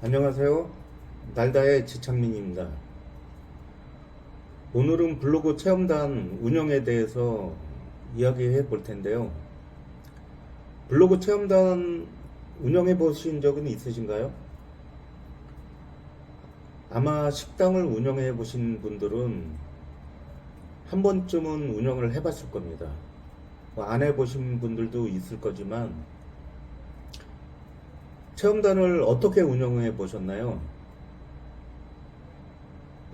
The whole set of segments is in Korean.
안녕하세요. 날다의 지창민입니다. 오늘은 블로그 체험단 운영에 대해서 이야기해 볼 텐데요. 블로그 체험단 운영해 보신 적은 있으신가요? 아마 식당을 운영해 보신 분들은 한 번쯤은 운영을 해 봤을 겁니다. 안 해 보신 분들도 있을 거지만 체험단을 어떻게 운영해 보셨나요?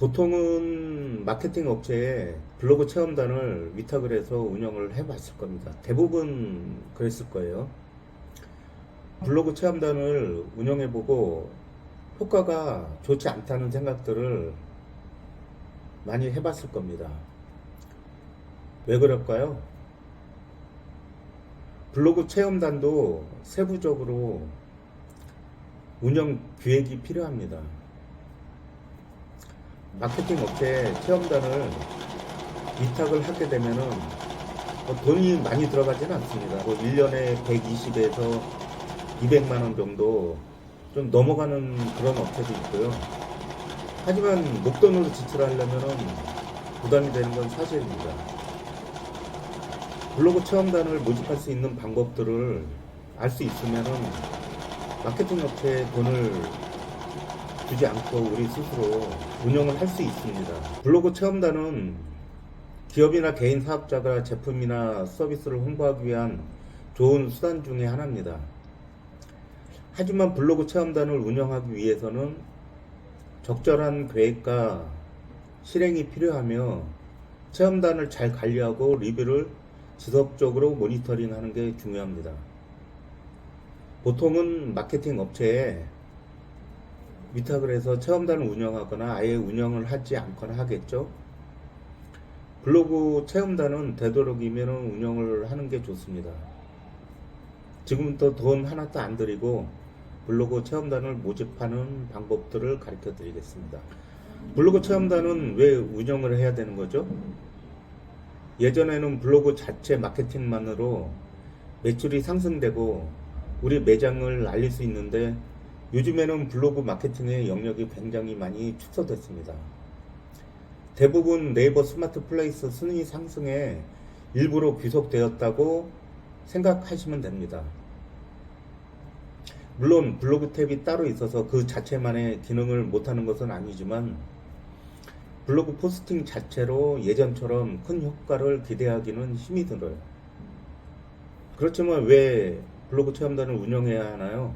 보통은 마케팅 업체에 블로그 체험단을 위탁을 해서 운영을 해 봤을 겁니다. 대부분 그랬을 거예요. 블로그 체험단을 운영해 보고 효과가 좋지 않다는 생각들을 많이 해 봤을 겁니다. 왜 그럴까요? 블로그 체험단도 세부적으로 운영 기획이 필요합니다. 마케팅 업체에 체험단을 위탁을 하게 되면은 돈이 많이 들어가지는 않습니다. 1년에 120에서 200만원 정도 좀 넘어가는 그런 업체도 있고요. 하지만 목돈으로 지출하려면은 부담이 되는 건 사실입니다. 블로그 체험단을 모집할 수 있는 방법들을 알 수 있으면은 마케팅 업체에 돈을 주지 않고 우리 스스로 운영을 할 수 있습니다. 블로그 체험단은 기업이나 개인 사업자가 제품이나 서비스를 홍보하기 위한 좋은 수단 중에 하나입니다. 하지만 블로그 체험단을 운영하기 위해서는 적절한 계획과 실행이 필요하며 체험단을 잘 관리하고 리뷰를 지속적으로 모니터링하는 게 중요합니다. 보통은 마케팅 업체에 위탁을 해서 체험단을 운영하거나 아예 운영을 하지 않거나 하겠죠. 블로그 체험단은 되도록이면 운영을 하는 게 좋습니다. 지금부터 돈 하나도 안 들이고 블로그 체험단을 모집하는 방법들을 가르쳐 드리겠습니다. 블로그 체험단은 왜 운영을 해야 되는 거죠? 예전에는 블로그 자체 마케팅만으로 매출이 상승되고 우리 매장을 알릴 수 있는데 요즘에는 블로그 마케팅의 영역이 굉장히 많이 축소됐습니다. 대부분 네이버 스마트 플레이스 순위 상승에 일부러 귀속되었다고 생각하시면 됩니다. 물론 블로그 탭이 따로 있어서 그 자체만의 기능을 못하는 것은 아니지만 블로그 포스팅 자체로 예전처럼 큰 효과를 기대하기는 힘이 들어요. 그렇지만 왜 블로그 체험단을 운영해야 하나요?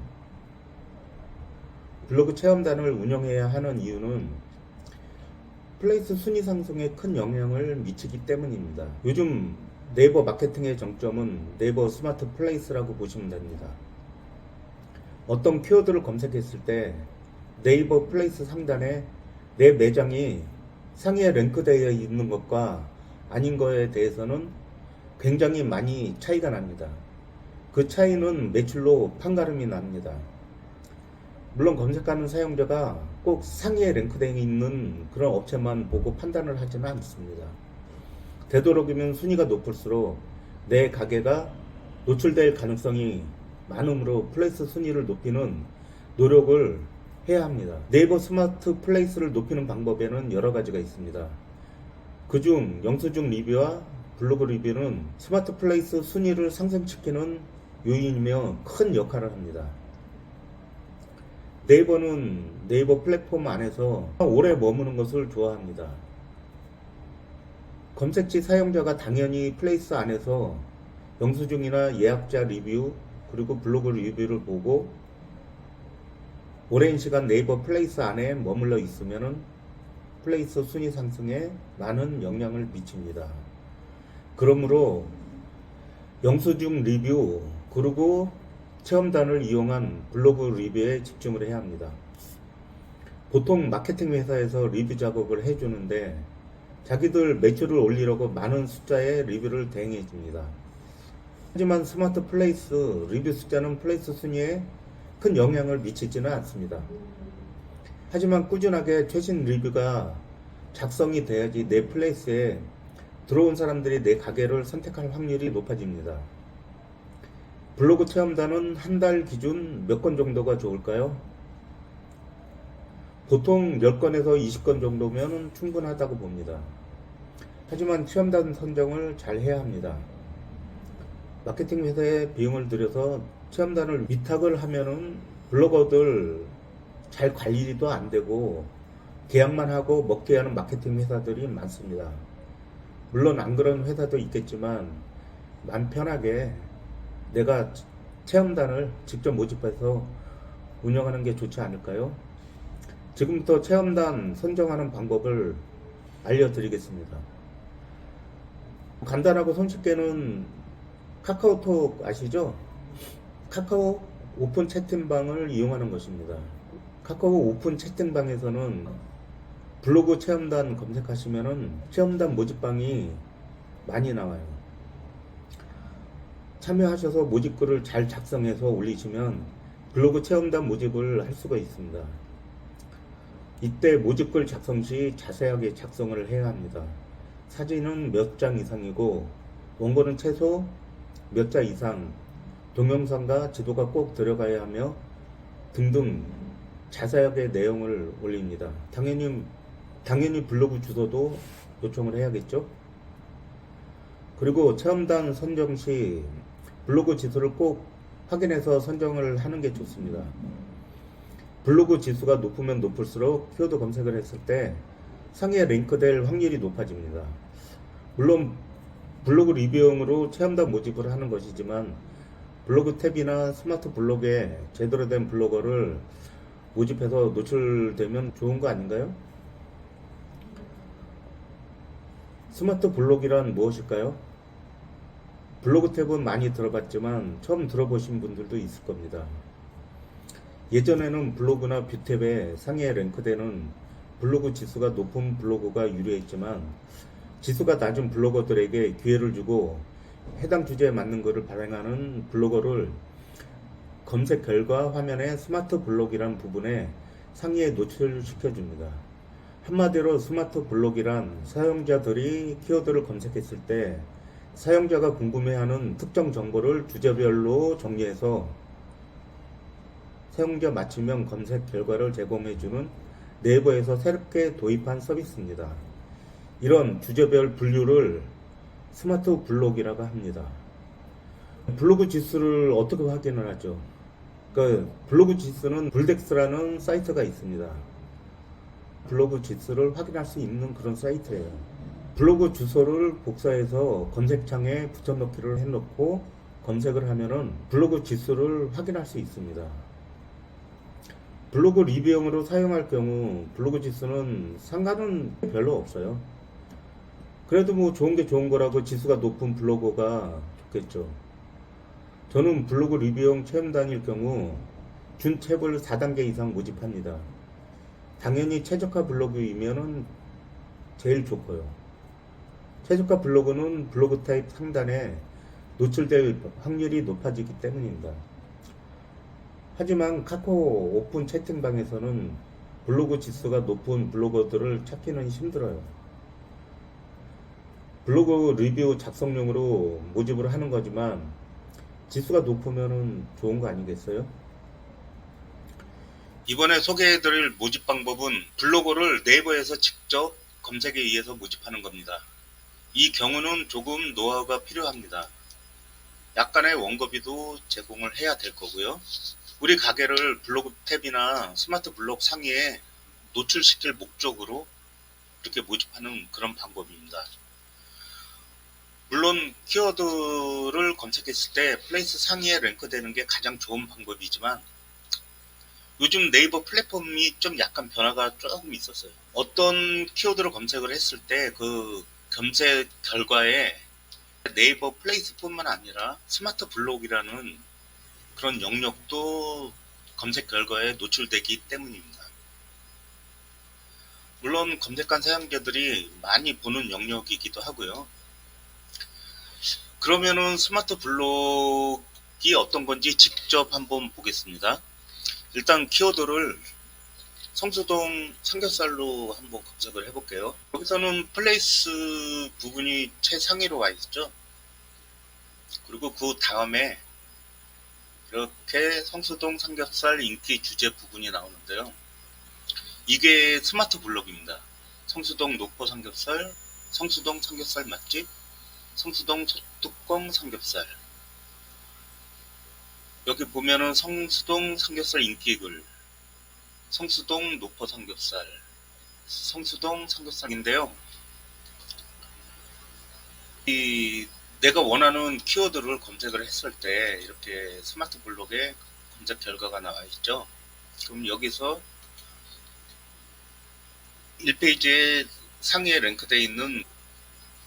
블로그 체험단을 운영해야 하는 이유는 플레이스 순위 상승에 큰 영향을 미치기 때문입니다. 요즘 네이버 마케팅의 정점은 네이버 스마트 플레이스라고 보시면 됩니다. 어떤 키워드를 검색했을 때 네이버 플레이스 상단에 내 매장이 상위에 랭크되어 있는 것과 아닌 것에 대해서는 굉장히 많이 차이가 납니다. 그 차이는 매출로 판가름이 납니다. 물론 검색하는 사용자가 꼭 상위에 랭크되어 있는 그런 업체만 보고 판단을 하지는 않습니다. 되도록이면 순위가 높을수록 내 가게가 노출될 가능성이 많으므로 플레이스 순위를 높이는 노력을 해야 합니다. 네이버 스마트 플레이스를 높이는 방법에는 여러 가지가 있습니다. 그중 영수증 리뷰와 블로그 리뷰는 스마트 플레이스 순위를 상승시키는 요인이며 큰 역할을 합니다. 네이버는 네이버 플랫폼 안에서 오래 머무는 것을 좋아합니다. 검색지 사용자가 당연히 플레이스 안에서 영수증이나 예약자 리뷰 그리고 블로그 리뷰를 보고 오랜 시간 네이버 플레이스 안에 머물러 있으면 플레이스 순위 상승에 많은 영향을 미칩니다. 그러므로 영수증 리뷰 그리고 체험단을 이용한 블로그 리뷰에 집중을 해야 합니다. 보통 마케팅 회사에서 리뷰 작업을 해주는데 자기들 매출을 올리려고 많은 숫자의 리뷰를 대행해 줍니다. 하지만 스마트 플레이스 리뷰 숫자는 플레이스 순위에 큰 영향을 미치지는 않습니다. 하지만 꾸준하게 최신 리뷰가 작성이 돼야지 내 플레이스에 들어온 사람들이 내 가게를 선택할 확률이 높아집니다. 블로그 체험단은 한 달 기준 몇 건 정도가 좋을까요? 보통 10건에서 20건 정도면 충분하다고 봅니다. 하지만 체험단 선정을 잘 해야 합니다. 마케팅 회사에 비용을 들여서 체험단을 위탁을 하면은 블로거들 잘 관리도 안 되고 계약만 하고 먹게 하는 마케팅 회사들이 많습니다. 물론 안 그런 회사도 있겠지만 맘 편하게 내가 체험단을 직접 모집해서 운영하는 게 좋지 않을까요? 지금부터 체험단 선정하는 방법을 알려드리겠습니다. 간단하고 손쉽게는 카카오톡 아시죠? 카카오 오픈 채팅방을 이용하는 것입니다. 카카오 오픈 채팅방에서는 블로그 체험단 검색하시면은 체험단 모집방이 많이 나와요. 참여하셔서 모집글을 잘 작성해서 올리시면 블로그 체험단 모집을 할 수가 있습니다. 이때 모집글 작성 시 자세하게 작성을 해야 합니다. 사진은 몇 장 이상이고 원고는 최소 몇 자 이상, 동영상과 지도가 꼭 들어가야 하며 등등 자세하게 내용을 올립니다. 당연히 블로그 주소도 요청을 해야겠죠. 그리고 체험단 선정 시 블로그 지수를 꼭 확인해서 선정을 하는 게 좋습니다. 블로그 지수가 높으면 높을수록 키워드 검색을 했을 때 상위에 링크될 확률이 높아집니다. 물론 블로그 리뷰용으로 체험단 모집을 하는 것이지만 블로그 탭이나 스마트 블로그에 제대로 된 블로거를 모집해서 노출되면 좋은 거 아닌가요? 스마트 블로그란 무엇일까요? 블로그 탭은 많이 들어봤지만 처음 들어보신 분들도 있을 겁니다. 예전에는 블로그나 뷰 탭에 상위에 랭크되는 블로그 지수가 높은 블로그가 유리했지만 지수가 낮은 블로거들에게 기회를 주고 해당 주제에 맞는 것을 발행하는 블로거를 검색 결과 화면에 스마트 블록이란 부분에 상위에 노출시켜 줍니다. 한마디로 스마트 블록이란 사용자들이 키워드를 검색했을 때 사용자가 궁금해하는 특정 정보를 주제별로 정리해서 사용자 맞춤형 검색 결과를 제공해주는 네이버에서 새롭게 도입한 서비스입니다. 이런 주제별 분류를 스마트 블록이라고 합니다. 블로그 지수를 어떻게 확인을 하죠? 블로그 지수는 불덱스라는 사이트가 있습니다. 블로그 지수를 확인할 수 있는 그런 사이트예요. 블로그 주소를 복사해서 검색창에 붙여넣기를 해놓고 검색을 하면은 블로그 지수를 확인할 수 있습니다. 블로그 리뷰용으로 사용할 경우 블로그 지수는 상관은 별로 없어요. 그래도 뭐 좋은 게 좋은 거라고 지수가 높은 블로거가 좋겠죠. 저는 블로그 리뷰용 체험단일 경우 준 탭을 4단계 이상 모집합니다. 당연히 최저가 블로그이면은 제일 좋고요. 최저가 블로그는 블로그 타입 상단에 노출될 확률이 높아지기 때문입니다. 하지만 카카오 오픈 채팅방에서는 블로그 지수가 높은 블로거들을 찾기는 힘들어요. 블로그 리뷰 작성용으로 모집을 하는 거지만 지수가 높으면 좋은 거 아니겠어요? 이번에 소개해드릴 모집 방법은 블로거를 네이버에서 직접 검색에 의해서 모집하는 겁니다. 이 경우는 조금 노하우가 필요합니다. 약간의 원고비도 제공을 해야 될 거고요. 우리 가게를 블로그 탭이나 스마트 블록 상위에 노출시킬 목적으로 이렇게 모집하는 그런 방법입니다. 물론 키워드를 검색했을 때 플레이스 상위에 랭크되는 게 가장 좋은 방법이지만 요즘 네이버 플랫폼이 좀 약간 변화가 조금 있었어요. 어떤 키워드를 검색을 했을 때 그 검색 결과에 네이버 플레이스뿐만 아니라 스마트 블록이라는 그런 영역도 검색 결과에 노출되기 때문입니다. 물론 검색한 사용자들이 많이 보는 영역이기도 하고요. 그러면은 스마트 블록이 어떤 건지 직접 한번 보겠습니다. 일단 키워드를 성수동 삼겹살로 한번 검색을 해볼게요. 여기서는 플레이스 부분이 최상위로 와 있죠. 그리고 그 다음에 이렇게 성수동 삼겹살 인기 주제 부분이 나오는데요. 이게 스마트 블록입니다. 성수동 노포 삼겹살, 성수동 삼겹살 맛집, 성수동 소뚜껑 삼겹살. 여기 보면은 성수동 삼겹살 인기글, 성수동 노포 삼겹살, 성수동 삼겹살인데요. 이 내가 원하는 키워드를 검색을 했을 때 이렇게 스마트 블록에 검색 결과가 나와 있죠. 그럼 여기서 1페이지에 상위에 랭크되어 있는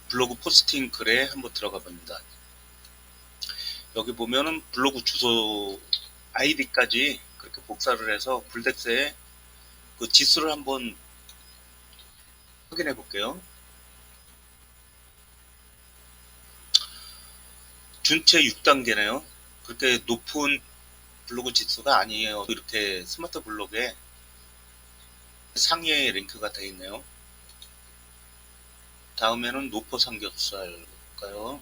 블로그 포스팅 글에 한번 들어가 봅니다. 여기 보면은 블로그 주소 아이디까지 그렇게 복사를 해서 블덱스에 그 지수를 한번 확인해 볼게요. 준체 6단계네요. 그렇게 높은 블로그 지수가 아니에요. 이렇게 스마트 블록에 상위에 링크가 되어 있네요. 다음에는 노포 삼겹살 볼까요?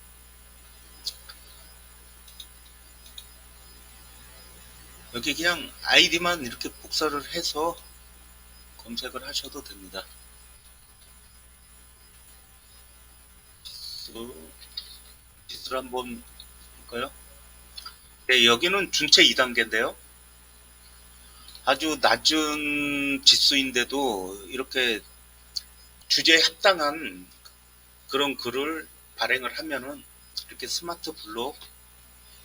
여기 그냥 아이디만 이렇게 복사를 해서 검색을 하셔도 됩니다. 지수를 한번 볼까요? 네, 여기는 준체 2단계인데요. 아주 낮은 지수인데도 이렇게 주제에 합당한 그런 글을 발행을 하면은 이렇게 스마트 블록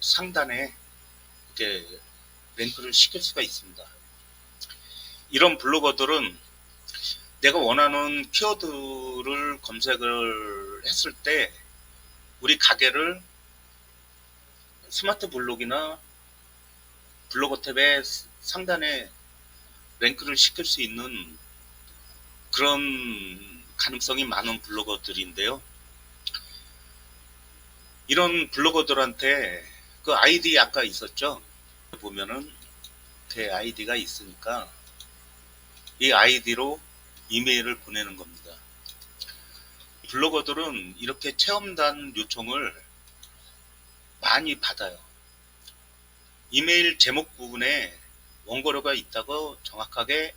상단에 이렇게 랭크를 시킬 수가 있습니다. 이런 블로거들은 내가 원하는 키워드를 검색을 했을 때 우리 가게를 스마트 블록이나 블로거 탭의 상단에 랭크를 시킬 수 있는 그런 가능성이 많은 블로거들인데요. 이런 블로거들한테 그 아이디 아까 있었죠? 보면은 제 아이디가 있으니까 이 아이디로 이메일을 보내는 겁니다. 블로거들은 이렇게 체험단 요청을 많이 받아요. 이메일 제목 부분에 원고료가 있다고 정확하게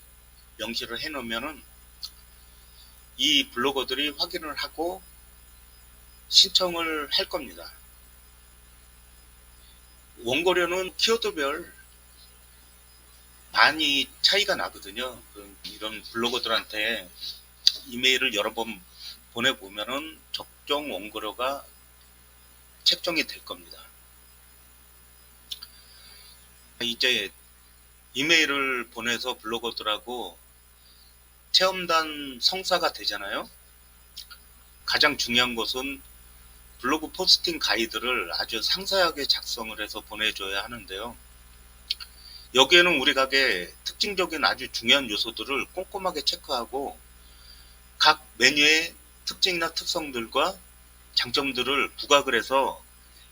명시를 해 놓으면은 이 블로거들이 확인을 하고 신청을 할 겁니다. 원고료는 키워드별 많이 차이가 나거든요. 이런 블로거들한테 이메일을 여러 번 보내보면은 적정 원고료가 책정이 될 겁니다. 이제 이메일을 보내서 블로거들하고 체험단 성사가 되잖아요. 가장 중요한 것은 블로그 포스팅 가이드를 아주 상세하게 작성을 해서 보내줘야 하는데요. 여기에는 우리 가게 특징적인 아주 중요한 요소들을 꼼꼼하게 체크하고 각 메뉴의 특징이나 특성들과 장점들을 부각을 해서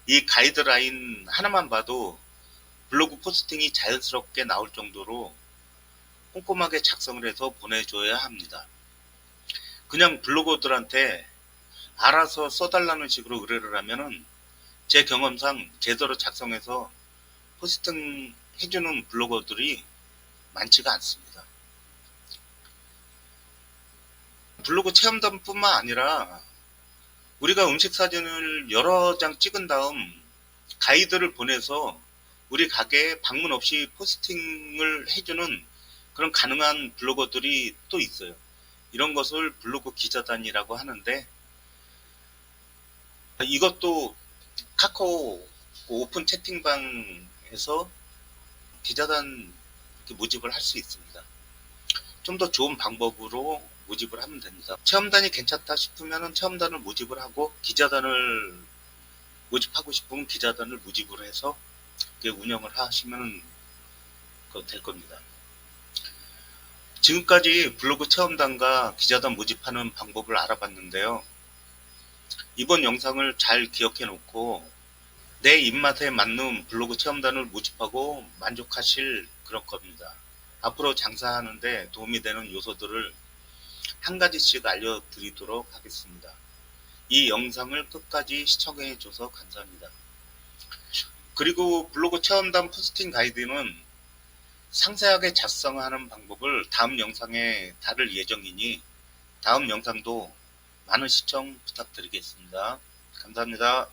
이 가이드라인 하나만 봐도 블로그 포스팅이 자연스럽게 나올 정도로 꼼꼼하게 작성을 해서 보내줘야 합니다. 그냥 블로거들한테 알아서 써달라는 식으로 의뢰를 하면은 제 경험상 제대로 작성해서 포스팅 해주는 블로거들이 많지가 않습니다. 블로그 체험단뿐만 아니라 우리가 음식 사진을 여러 장 찍은 다음 가이드를 보내서 우리 가게에 방문 없이 포스팅을 해주는 그런 가능한 블로거들이 또 있어요. 이런 것을 블로그 기자단이라고 하는데 이것도 카카오 오픈 채팅방에서 기자단 모집을 할 수 있습니다. 좀 더 좋은 방법으로 모집을 하면 됩니다. 체험단이 괜찮다 싶으면 체험단을 모집을 하고 기자단을 모집하고 싶으면 기자단을 모집을 해서 운영을 하시면 될 겁니다. 지금까지 블로그 체험단과 기자단 모집하는 방법을 알아봤는데요. 이번 영상을 잘 기억해 놓고 내 입맛에 맞는 블로그 체험단을 모집하고 만족하실 그런 겁니다. 앞으로 장사하는데 도움이 되는 요소들을 한 가지씩 알려드리도록 하겠습니다. 이 영상을 끝까지 시청해 줘서 감사합니다. 그리고 블로그 체험단 포스팅 가이드는 상세하게 작성하는 방법을 다음 영상에 다룰 예정이니 다음 영상도 많은 시청 부탁드리겠습니다. 감사합니다.